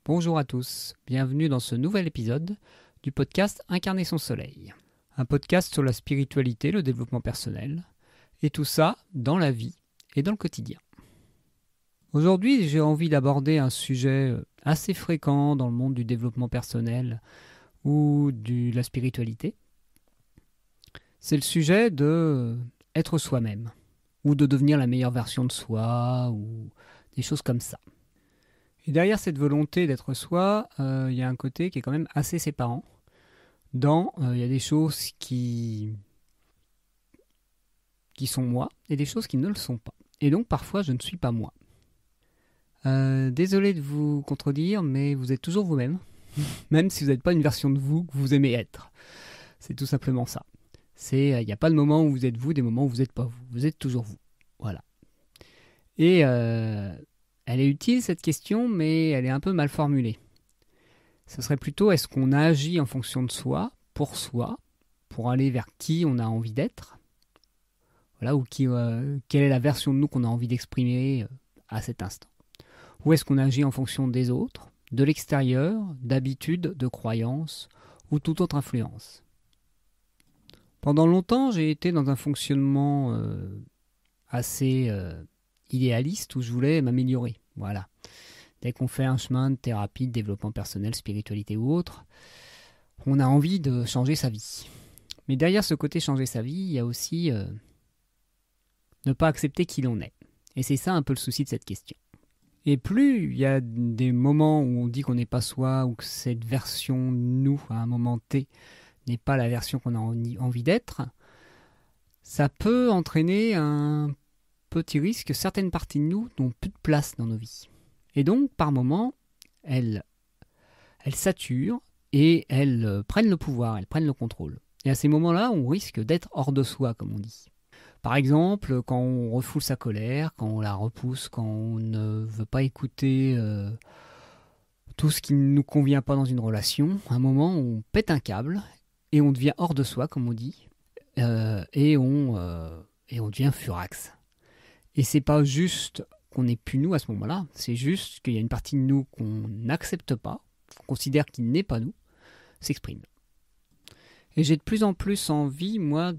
Bonjour à tous, bienvenue dans ce nouvel épisode du podcast Incarner son soleil. Un podcast sur la spiritualité, le développement personnel, et tout ça dans la vie et dans le quotidien. Aujourd'hui, j'ai envie d'aborder un sujet assez fréquent dans le monde du développement personnel ou de la spiritualité. C'est le sujet de être soi-même, ou de devenir la meilleure version de soi, ou des choses comme ça. Et derrière cette volonté d'être soi, il y a un côté qui est quand même assez séparant. Il y a des choses qui sont moi et des choses qui ne le sont pas. Et donc parfois je ne suis pas moi. Désolé de vous contredire, mais vous êtes toujours vous-même, même si vous n'êtes pas une version de vous que vous aimez être. C'est tout simplement ça. Il n'y a pas de moment où vous êtes vous, des moments où vous n'êtes pas vous. Vous êtes toujours vous. Voilà. Et elle est utile cette question, mais elle est un peu mal formulée. Ce serait plutôt est-ce qu'on agit en fonction de soi, pour aller vers qui on a envie d'être, voilà, ou quelle est la version de nous qu'on a envie d'exprimer à cet instant. Ou est-ce qu'on agit en fonction des autres, de l'extérieur, d'habitudes, de croyances, ou toute autre influence. Pendant longtemps, j'ai été dans un fonctionnement assez idéaliste où je voulais m'améliorer. Voilà. Dès qu'on fait un chemin de thérapie, de développement personnel, spiritualité ou autre, on a envie de changer sa vie. Mais derrière ce côté changer sa vie, il y a aussi ne pas accepter qui l'on est. Et c'est ça un peu le souci de cette question. Et plus il y a des moments où on dit qu'on n'est pas soi, ou que cette version nous, à un moment T, n'est pas la version qu'on a envie d'être, ça peut entraîner un petit risque que certaines parties de nous n'ont plus de place dans nos vies. Et donc, par moments, elles saturent et elles prennent le pouvoir, elles prennent le contrôle. Et à ces moments-là, on risque d'être hors de soi, comme on dit. Par exemple, quand on refoule sa colère, quand on la repousse, quand on ne veut pas écouter tout ce qui ne nous convient pas dans une relation, à un moment, on pète un câble et on devient hors de soi, comme on dit, et on devient furax. Et c'est pas juste qu'on n'est plus nous à ce moment-là, c'est juste qu'il y a une partie de nous qu'on n'accepte pas, qu'on considère qu'il n'est pas nous, s'exprime. Et j'ai de plus en plus envie, moi,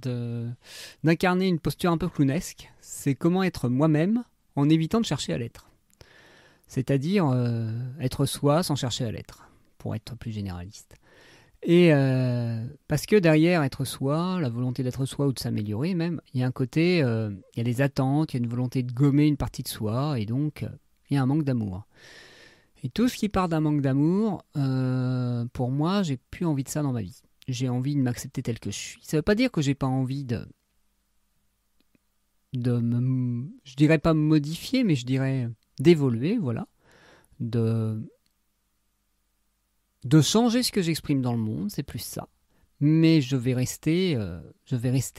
d'incarner une posture un peu clownesque. C'est comment être moi-même en évitant de chercher à l'être. C'est-à-dire être soi sans chercher à l'être, pour être plus généraliste. Et parce que derrière être soi, la volonté d'être soi ou de s'améliorer même, il y a un côté, il y a des attentes, il y a une volonté de gommer une partie de soi, et donc il y a un manque d'amour. Et tout ce qui part d'un manque d'amour, pour moi, j'ai plus envie de ça dans ma vie. J'ai envie de m'accepter tel que je suis. Ça ne veut pas dire que j'ai pas envie je dirais pas me modifier, mais je dirais d'évoluer, voilà, de changer ce que j'exprime dans le monde, c'est plus ça. Mais je vais rester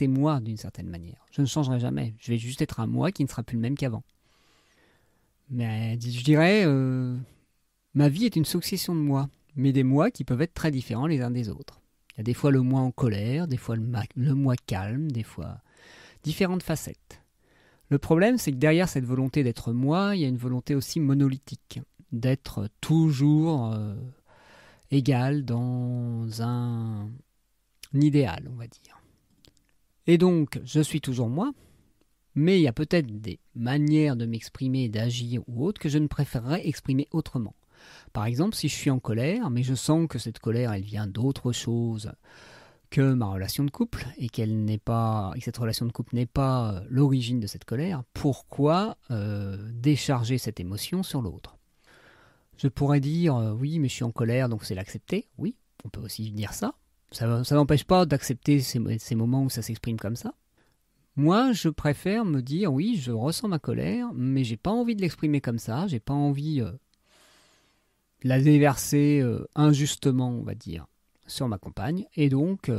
moi d'une certaine manière. Je ne changerai jamais. Je vais juste être un moi qui ne sera plus le même qu'avant. Mais je dirais, ma vie est une succession de moi, mais des moi qui peuvent être très différents les uns des autres. Il y a des fois le moi en colère, des fois le moi calme, des fois différentes facettes. Le problème, c'est que derrière cette volonté d'être moi, il y a une volonté aussi monolithique, d'être toujours égal dans un idéal, on va dire. Et donc, je suis toujours moi, mais il y a peut-être des manières de m'exprimer, d'agir ou autres que je ne préférerais exprimer autrement. Par exemple, si je suis en colère, mais je sens que cette colère, elle vient d'autre chose que ma relation de couple, et que cette relation de couple n'est pas l'origine de cette colère, pourquoi décharger cette émotion sur l'autre ? Je pourrais dire, oui, mais je suis en colère, donc c'est l'accepter. Oui, on peut aussi dire ça. Ça n'empêche pas d'accepter ces moments où ça s'exprime comme ça. Moi, je préfère me dire, oui, je ressens ma colère, mais j'ai pas envie de l'exprimer comme ça, j'ai pas envie de la déverser injustement, on va dire, sur ma compagne. Et donc,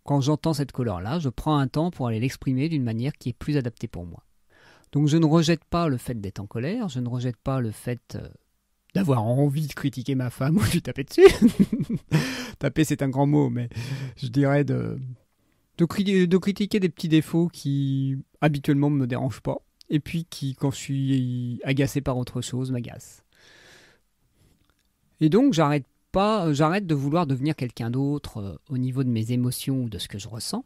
quand j'entends cette colère-là, je prends un temps pour aller l'exprimer d'une manière qui est plus adaptée pour moi. Donc je ne rejette pas le fait d'être en colère, je ne rejette pas le fait d'avoir envie de critiquer ma femme ou de lui taper dessus. Taper, c'est un grand mot, mais je dirais de critiquer des petits défauts qui habituellement ne me dérangent pas, et puis qui, quand je suis agacé par autre chose, m'agacent. Et donc j'arrête de vouloir devenir quelqu'un d'autre au niveau de mes émotions ou de ce que je ressens.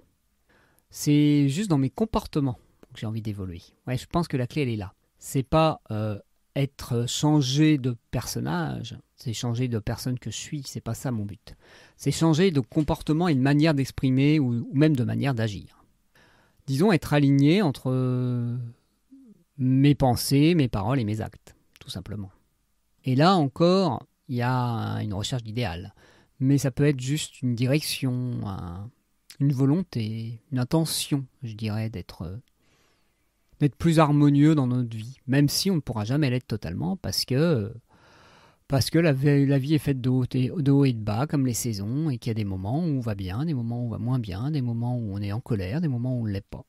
C'est juste dans mes comportements que j'ai envie d'évoluer. Ouais, je pense que la clé, elle est là. C'est pas être changé de personnage, c'est changer de personne que je suis, c'est pas ça mon but. C'est changer de comportement et de manière d'exprimer ou même de manière d'agir. Disons être aligné entre mes pensées, mes paroles et mes actes, tout simplement. Et là encore, il y a une recherche d'idéal. Mais ça peut être juste une direction, une volonté, une intention, je dirais, d'être plus harmonieux dans notre vie. Même si on ne pourra jamais l'être totalement, parce que la vie est faite de haut et de bas, comme les saisons, et qu'il y a des moments où on va bien, des moments où on va moins bien, des moments où on est en colère, des moments où on ne l'est pas.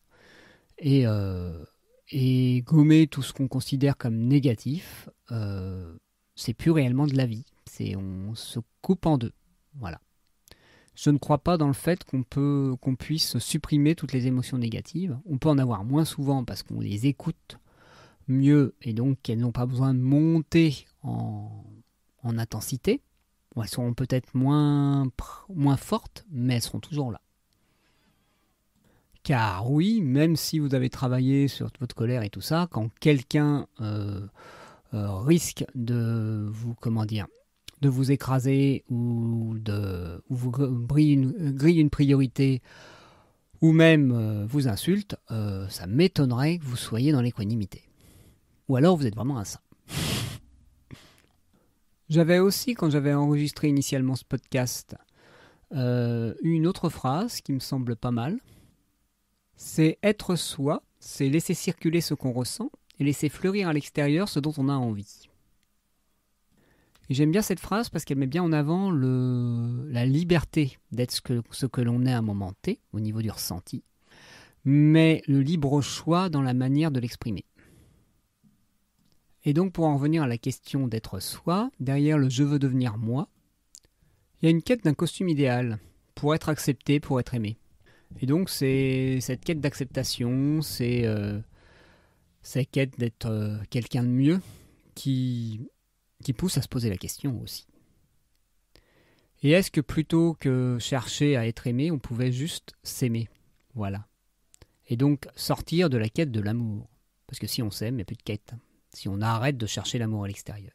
Et gommer tout ce qu'on considère comme négatif, c'est plus réellement de la vie. On se coupe en deux. Voilà. Je ne crois pas dans le fait qu'on puisse supprimer toutes les émotions négatives. On peut en avoir moins souvent parce qu'on les écoute mieux et donc qu'elles n'ont pas besoin de monter en intensité. Elles seront peut-être moins fortes, mais elles seront toujours là. Car oui, même si vous avez travaillé sur votre colère et tout ça, quand quelqu'un risque de vous écraser ou vous grille une priorité ou même vous insulte, ça m'étonnerait que vous soyez dans l'équanimité. Ou alors vous êtes vraiment un saint. J'avais aussi, quand j'avais enregistré initialement ce podcast, une autre phrase qui me semble pas mal. C'est être soi, c'est laisser circuler ce qu'on ressent et laisser fleurir à l'extérieur ce dont on a envie. Et j'aime bien cette phrase parce qu'elle met bien en avant la liberté d'être ce que l'on est à un moment T, au niveau du ressenti, mais le libre choix dans la manière de l'exprimer. Et donc pour en revenir à la question d'être soi, derrière le « je veux devenir moi », il y a une quête d'un costume idéal, pour être accepté, pour être aimé. Et donc c'est cette quête d'acceptation, c'est cette quête d'être quelqu'un de mieux qui pousse à se poser la question aussi. Et est-ce que plutôt que chercher à être aimé, on pouvait juste s'aimer? Voilà. Et donc sortir de la quête de l'amour. Parce que si on s'aime, il n'y a plus de quête. Si on arrête de chercher l'amour à l'extérieur.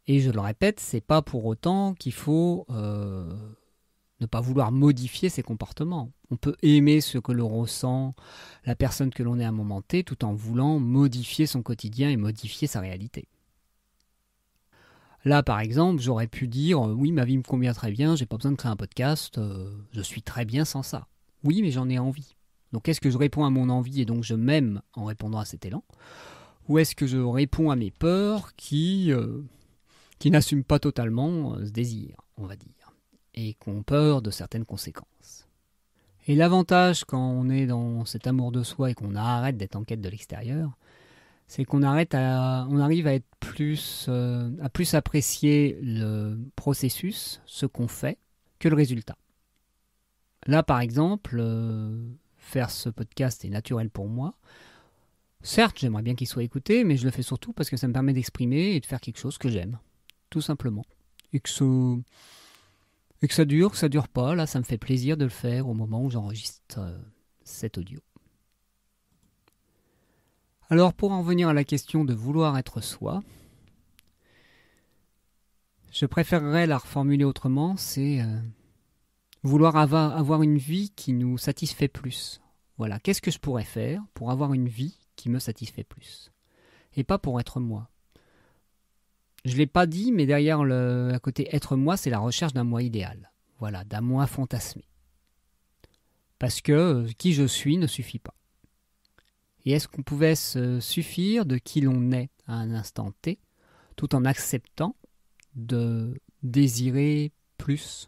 Et je le répète, c'est pas pour autant qu'il faut ne pas vouloir modifier ses comportements. On peut aimer ce que l'on ressent, la personne que l'on est à un moment T, tout en voulant modifier son quotidien et modifier sa réalité. Là, par exemple, j'aurais pu dire « Oui, ma vie me convient très bien, j'ai pas besoin de créer un podcast, je suis très bien sans ça. » Oui, mais j'en ai envie. Donc est-ce que je réponds à mon envie et donc je m'aime en répondant à cet élan? Ou est-ce que je réponds à mes peurs qui n'assument pas totalement ce désir, on va dire, et qui ont peur de certaines conséquences. Et l'avantage quand on est dans cet amour de soi et qu'on arrête d'être en quête de l'extérieur, c'est qu'on arrive à être à plus apprécier le processus, ce qu'on fait, que le résultat. Là, par exemple, faire ce podcast est naturel pour moi. Certes, j'aimerais bien qu'il soit écouté, mais je le fais surtout parce que ça me permet d'exprimer et de faire quelque chose que j'aime, tout simplement. Et que ça dure pas. Là, ça me fait plaisir de le faire au moment où j'enregistre cet audio. Alors, pour en venir à la question de vouloir être soi, je préférerais la reformuler autrement, c'est vouloir avoir une vie qui nous satisfait plus. Voilà, qu'est-ce que je pourrais faire pour avoir une vie qui me satisfait plus? Et pas pour être moi. Je ne l'ai pas dit, mais derrière à côté être moi, c'est la recherche d'un moi idéal. Voilà, d'un moi fantasmé. Parce que qui je suis ne suffit pas. Et est-ce qu'on pouvait se suffire de qui l'on est à un instant T, tout en acceptant de désirer plus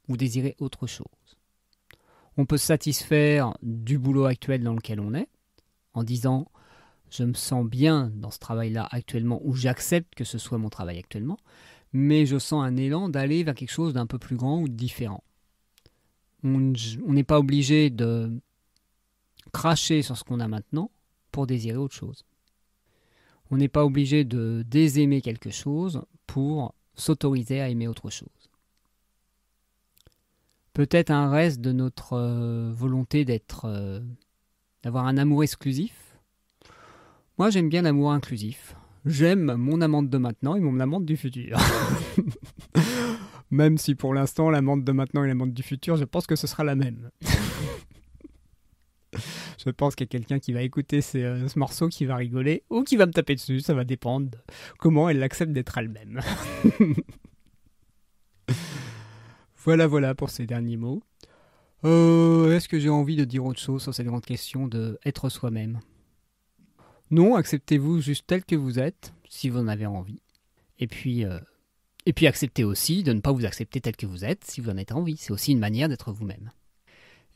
ou désirer autre chose? On peut se satisfaire du boulot actuel dans lequel on est, en disant « je me sens bien dans ce travail-là actuellement » ou « j'accepte que ce soit mon travail actuellement », mais je sens un élan d'aller vers quelque chose d'un peu plus grand ou de différent. On n'est pas obligé de cracher sur ce qu'on a maintenant pour désirer autre chose. On n'est pas obligé de désaimer quelque chose pour s'autoriser à aimer autre chose. Peut-être un reste de notre volonté d'avoir un amour exclusif. Moi, j'aime bien l'amour inclusif. J'aime mon amante de maintenant et mon amante du futur. Même si pour l'instant, l'amante de maintenant et l'amante du futur, je pense que ce sera la même. Je pense qu'il y a quelqu'un qui va écouter ce morceau, qui va rigoler, ou qui va me taper dessus, ça va dépendre de comment elle accepte d'être elle-même. Voilà pour ces derniers mots. Est-ce que j'ai envie de dire autre chose sur cette grande question de être soi-même ? Non, acceptez-vous juste tel que vous êtes, si vous en avez envie. Et puis acceptez aussi de ne pas vous accepter tel que vous êtes, si vous en avez envie. C'est aussi une manière d'être vous-même.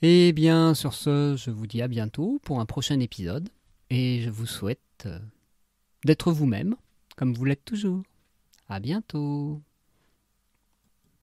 Et bien, sur ce, je vous dis à bientôt pour un prochain épisode. Et je vous souhaite d'être vous-même, comme vous l'êtes toujours. À bientôt.